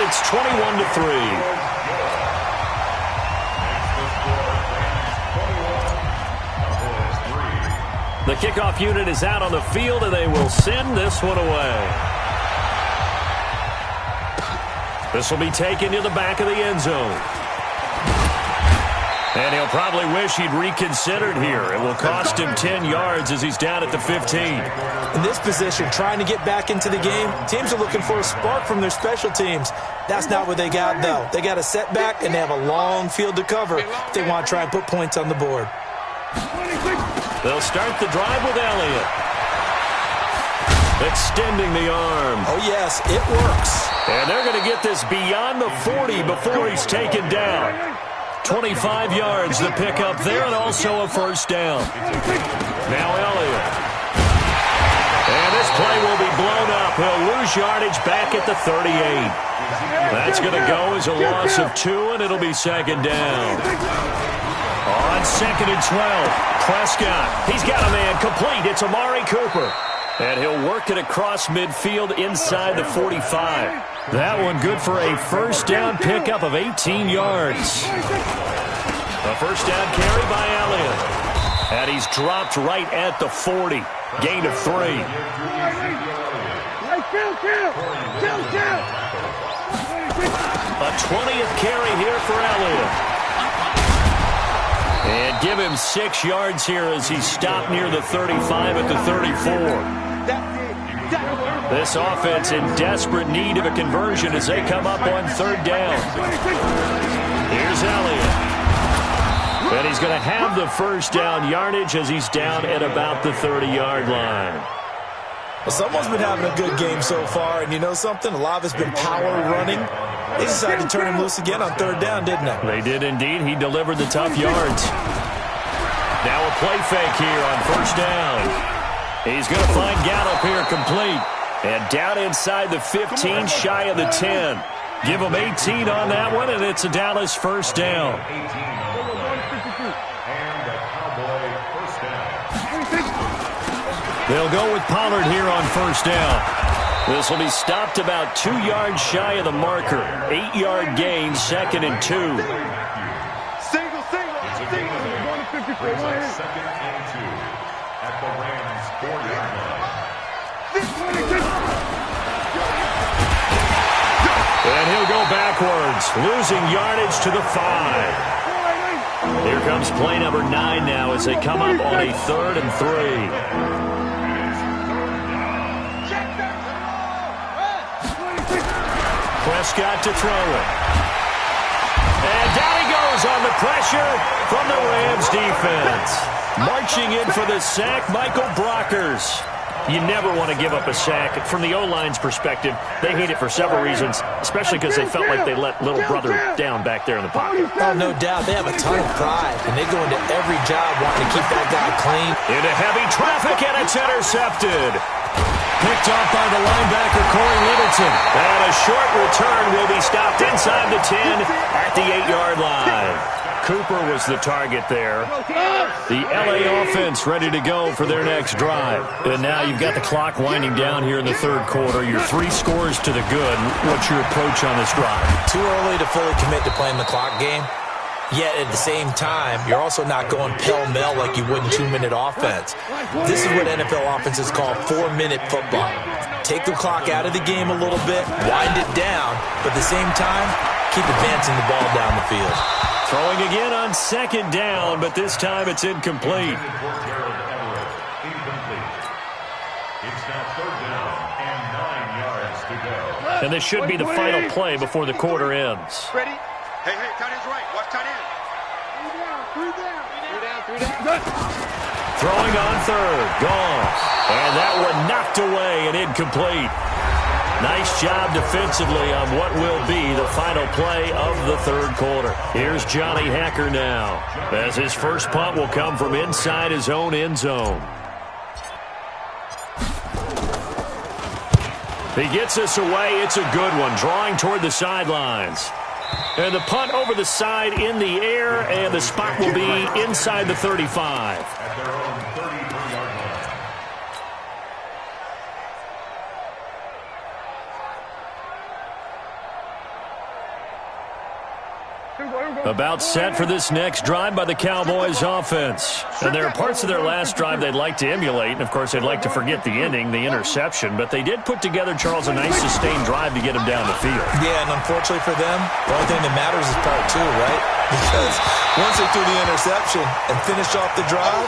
It's 21-3. The kickoff unit is out on the field, and they will send this one away. This will be taken to the back of the end zone. And he'll probably wish he'd reconsidered here. It will cost him 10 yards as he's down at the 15. In this position, trying to get back into the game, teams are looking for a spark from their special teams. That's not what they got, though. They got a setback, and they have a long field to cover if they want to try and put points on the board. They'll start the drive with Elliott. Extending the arm. Oh, yes, it works. And they're going to get this beyond the 40 before he's taken down. 25 yards the pickup there, and also a first down. Now Elliott. And this play will be blown up. He'll lose yardage back at the 38. That's going to go as a loss of 2, and it'll be second down. On 2nd and 12, Prescott. He's got a man complete. It's Amari Cooper. And he'll work it across midfield inside the 45. That one good for a first down pickup of 18 yards. A first down carry by Elliott. And he's dropped right at the 40. Gain of 3. A 20th carry here for Elliott. And give him 6 yards here as he's stopped near the 35 at the 34. This offense in desperate need of a conversion as they come up on 3rd down. Here's Elliott. And he's going to have the first down yardage as he's down at about the 30-yard line. Well, someone's been having a good game so far, and you know something? A lot of it's been power running. They decided to turn him loose again on 3rd down, didn't they? They did indeed. He delivered the tough yards. Now a play fake here on 1st down. He's going to find Gallup here complete. And down inside the 15, shy of the 10. Give him 18 on that one, and it's a Dallas first down. They'll go with Pollard here on 1st down. This will be stopped about 2 yards shy of the marker. 8-yard gain, 2nd and 2. Single. Going to 54. 2nd and 2 at the Rams 4-yard line. And he'll go backwards, losing yardage to the 5. Here comes play number 9 now as they come up on a 3rd and 3. Prescott to throw it. And down he goes on the pressure from the Rams defense. Marching in for the sack, Michael Brockers. You never want to give up a sack. From the O-line's perspective, they hate it for several reasons, especially because they felt like they let little brother down back there in the pocket. Oh, no doubt. They have a ton of pride, and they go into every job wanting to keep that guy clean. Into heavy traffic, and it's intercepted. Picked off by the linebacker, Corey Littleton. And a short return will be stopped inside the 10 at the 8-yard line. Cooper was the target there. The LA offense ready to go for their next drive. And now you've got the clock winding down here in the 3rd quarter. You're 3 scores to the good. What's your approach on this drive? Too early to fully commit to playing the clock game. Yet at the same time, you're also not going pell-mell like you would in 2-minute offense. This is what NFL offenses call 4-minute football. Take the clock out of the game a little bit, wind it down, but at the same time, keep advancing the ball down the field. Throwing again on 2nd down, but this time it's incomplete. It's now 3rd down and 9 yards to go. And this should be the final play before the quarter ends. Ready? Hey, tight end's right. Watch tight end. 3 down. Throwing on 3rd. Gone. And that one knocked away and incomplete. Nice job defensively on what will be the final play of the 3rd quarter. Here's Johnny Hacker now, as his first punt will come from inside his own end zone. He gets this away. It's a good one, drawing toward the sidelines. And the punt over the side in the air, and the spot will be inside the 35. At their own 33-yard line. About set for this next drive by the Cowboys offense. And there are parts of their last drive they'd like to emulate. And, of course, they'd like to forget the ending, the interception. But they did put together, Charles, a nice sustained drive to get them down the field. Yeah, and unfortunately for them, the only thing that matters is part two, right? Because once they threw the interception and finished off the drive,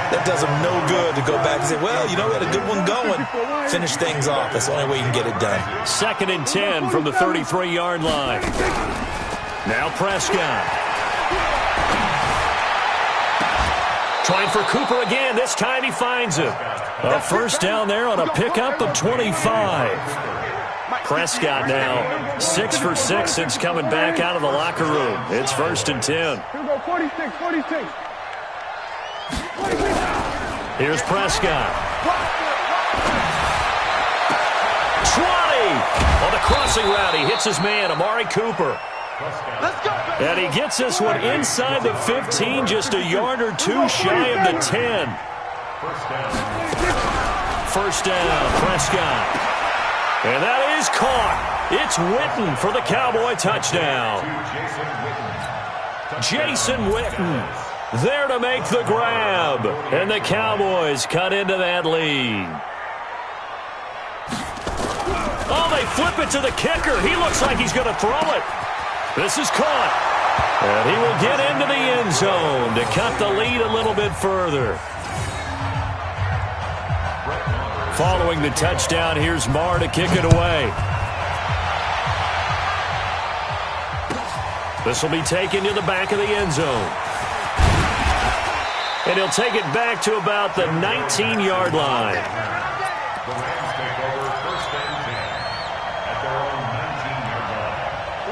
that does them no good to go back and say, well, you know, we had a good one going. Finish things off. That's the only way you can get it done. 2nd and 10 from the 33-yard line. Now Prescott. Trying for Cooper again. This time he finds him. A first down there on a pickup of 25. Prescott now 6 for 6 since coming back out of the locker room. It's 1st and 10. Here we go, 46. Here's Prescott. 20! On the crossing route, he hits his man, Amari Cooper. And he gets this one inside the 15, just a yard or two shy of the 10. First down, Prescott. And that is caught. It's Witten for the Cowboy touchdown. Jason Witten there to make the grab. And the Cowboys cut into that lead. Oh, they flip it to the kicker. He looks like he's going to throw it. This is caught. And he will get into the end zone to cut the lead a little bit further. Following the touchdown, here's Marr to kick it away. This will be taken to the back of the end zone. And he'll take it back to about the 19-yard line. The Rams take over 1st and 10 at their own 19-yard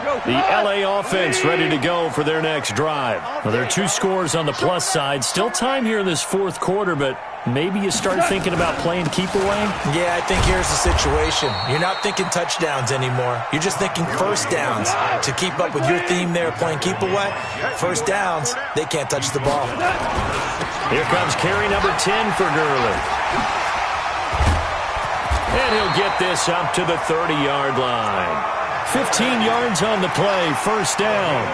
line. The L.A. offense ready to go for their next drive. Well, there are 2 scores on the plus side. Still time here in this 4th quarter, but maybe you start thinking about playing keep away? Yeah, I think here's the situation. You're not thinking touchdowns anymore. You're just thinking first downs. To keep up with your theme there, playing keep away, first downs, they can't touch the ball. Here comes carry number 10 for Gurley. And he'll get this up to the 30-yard line. 15 yards on the play, first down.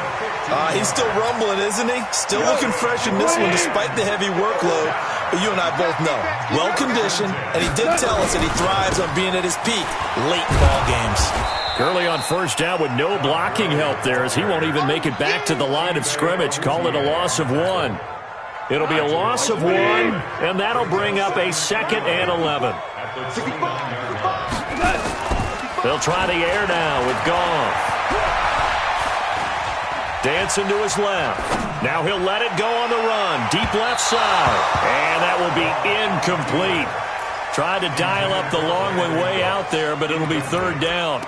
He's still rumbling, isn't he? Still looking fresh in this one despite the heavy workload. But you and I both know, well-conditioned, and he did tell us that he thrives on being at his peak late in ball games. Gurley on first down with no blocking help there as he won't even make it back to the line of scrimmage. Call it a loss of 1. It'll be a loss of 1, and that'll bring up a 2nd and 11. They'll try the air now with Goff. Dancing to his left. Now he'll let it go on the run. Deep left side. And that will be incomplete. Tried to dial up the long one way out there, but it'll be 3rd down.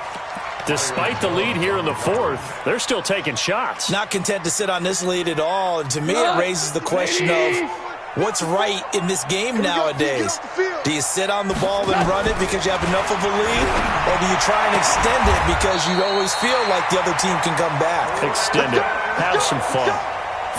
Despite the lead here in the 4th, they're still taking shots. Not content to sit on this lead at all. And to me, it raises the question of what's right in this game nowadays. Do you sit on the ball and run it because you have enough of a lead? Or do you try and extend it because you always feel like the other team can come back? Extend it. Have some fun.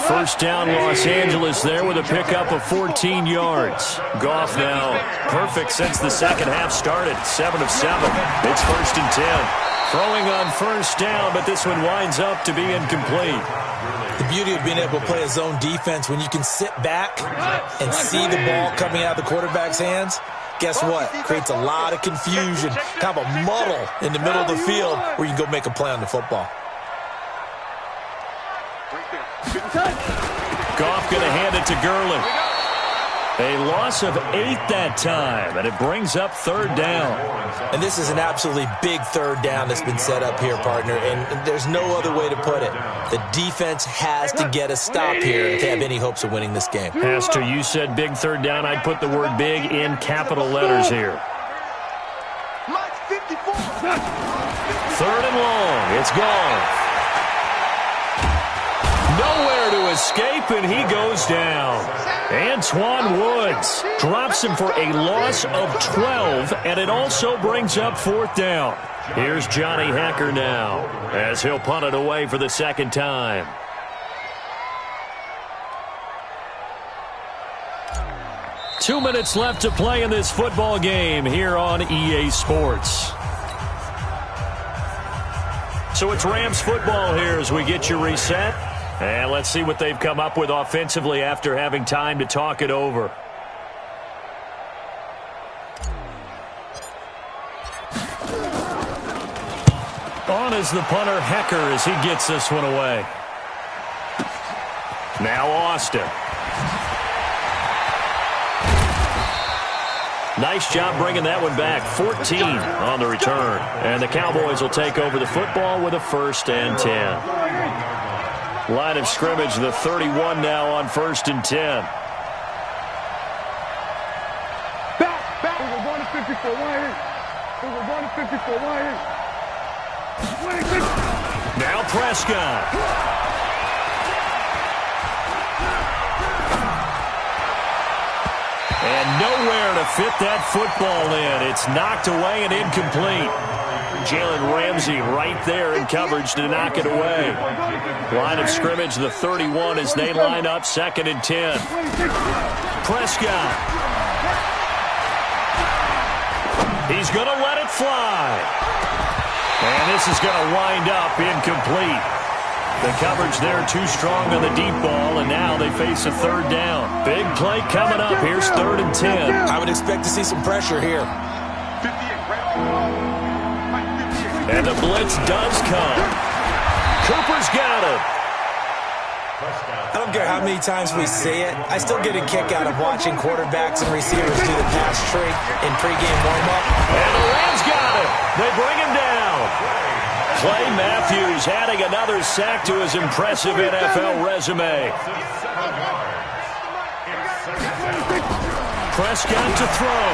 First down, Los Angeles there with a pickup of 14 yards. Goff now perfect since the second half started. 7 of 7. It's 1st and 10. Throwing on first down, but this one winds up to be incomplete. The beauty of being able to play a zone defense when you can sit back and see the ball coming out of the quarterback's hands, guess what? Creates a lot of confusion, kind of a muddle in the middle of the field where you can go make a play on the football. Goff going to hand it to Gurley. A loss of 8 that time, and it brings up 3rd down. And this is an absolutely big 3rd down that's been set up here, partner, and there's no other way to put it. The defense has to get a stop here if they have any hopes of winning this game. Pastor, you said big 3rd down. I'd put the word big in capital letters here. 3rd and long. It's gone. Nowhere to escape, and he goes down. Antoine Woods drops him for a loss of 12, and it also brings up 4th down. Here's Johnny Hecker now, as he'll punt it away for the 2nd time. Two minutes left to play in this football game here on EA Sports. So it's Rams football here as we get you reset. And let's see what they've come up with offensively after having time to talk it over. On is the punter, Hecker, as he gets this one away. Now Austin. Nice job bringing that one back. 14 on the return. And the Cowboys will take over the football with a 1st and 10. Line of scrimmage, the 31 now on 1st and 10. Back. We're going to 54. We're going to 54. Now Prescott. And nowhere to fit that football in. It's knocked away and incomplete. Jalen Ramsey right there in coverage to knock it away. Line of scrimmage, the 31 as they line up 2nd and 10. Prescott. He's going to let it fly. And this is going to wind up incomplete. The coverage there too strong on the deep ball, and now they face a 3rd down. Big play coming up. Here's 3rd and 10. I would expect to see some pressure here. And the blitz does come. Cooper's got it. I don't care how many times we see it. I still get a kick out of watching quarterbacks and receivers do the pass trick in pregame warm-up. And the Rams got it. They bring him down. Clay Matthews adding another sack to his impressive NFL resume. Prescott to throw.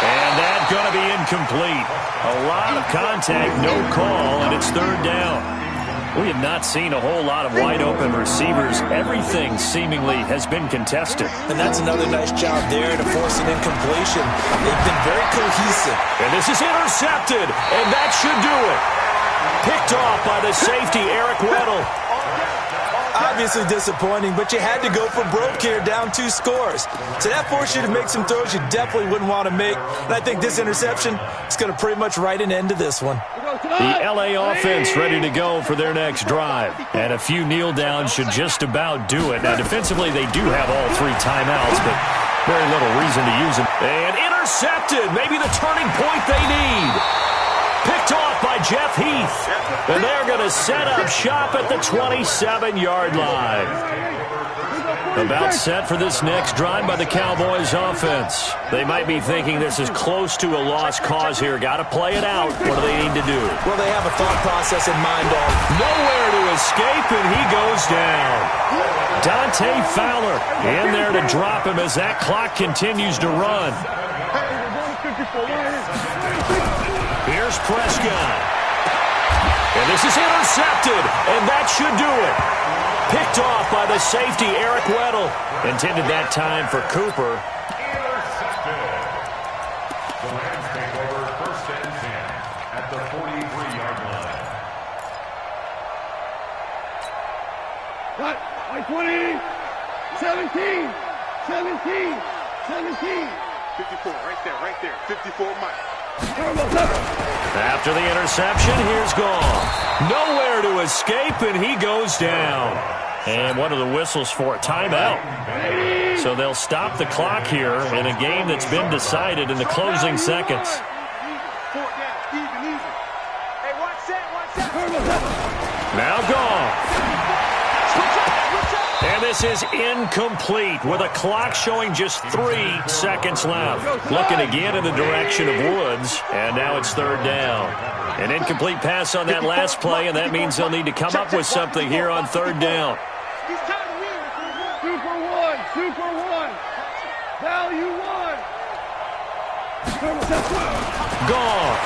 And that's going to be incomplete. A lot of contact, no call, and it's 3rd down. We have not seen a whole lot of wide-open receivers. Everything seemingly has been contested. And that's another nice job there to force an incompletion. They've been very cohesive. And this is intercepted, and that should do it. Picked off by the safety, Eric Weddle. Obviously disappointing, but you had to go for broke here, down 2 scores. So that forced you to make some throws you definitely wouldn't want to make. And I think this interception is going to pretty much write an end to this one. The LA offense ready to go for their next drive. And a few kneel downs should just about do it. Now, defensively, they do have all 3 timeouts, but very little reason to use them. And intercepted. Maybe the turning point they need. Picked off by Jeff Heath. And they're going to set up shop at the 27-yard line. About set for this next drive by the Cowboys offense. They might be thinking this is close to a lost cause here. Got to play it out. What do they need to do? Well, they have a thought process in mind. Nowhere to escape, and he goes down. Dante Fowler in there to drop him as that clock continues to run. Here's Prescott. And this is intercepted, and that should do it. Picked off by the safety, Eric Weddle. Intended that time for Cooper. Intercepted. The Rams take over 1st and 10 at the 43-yard line. Cut. 20. 17. 17. 17. 54, right there. 54, Mike. After the interception, here's gone. Nowhere to escape, and he goes down. And one of the whistles for a timeout. So they'll stop the clock here in a game that's been decided in the closing seconds. Now gone. And this is incomplete with a clock showing just 3 seconds left. Looking again in the direction of Woods, and now it's 3rd down. An incomplete pass on that last play, and that means they'll need to come up with something here on 3rd down. Super one. Value 1. Gone.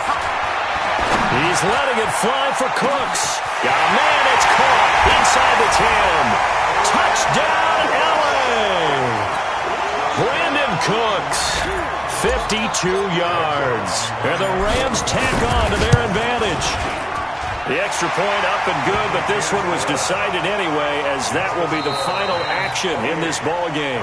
He's letting it fly for Cooks. Got a man, it's caught inside the 10. Touchdown, LA! Brandon Cooks, 52 yards. And the Rams tack on to their advantage. The extra point up and good, but this one was decided anyway, as that will be the final action in this ball game.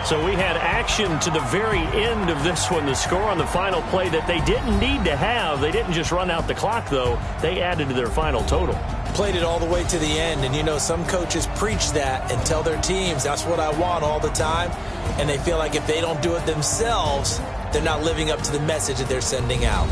So we had action to the very end of this one. The score on the final play that they didn't need to have. They didn't just run out the clock, though. They added to their final total. Played it all the way to the end. And, you know, some coaches preach that and tell their teams, that's what I want all the time. And they feel like if they don't do it themselves, they're not living up to the message that they're sending out.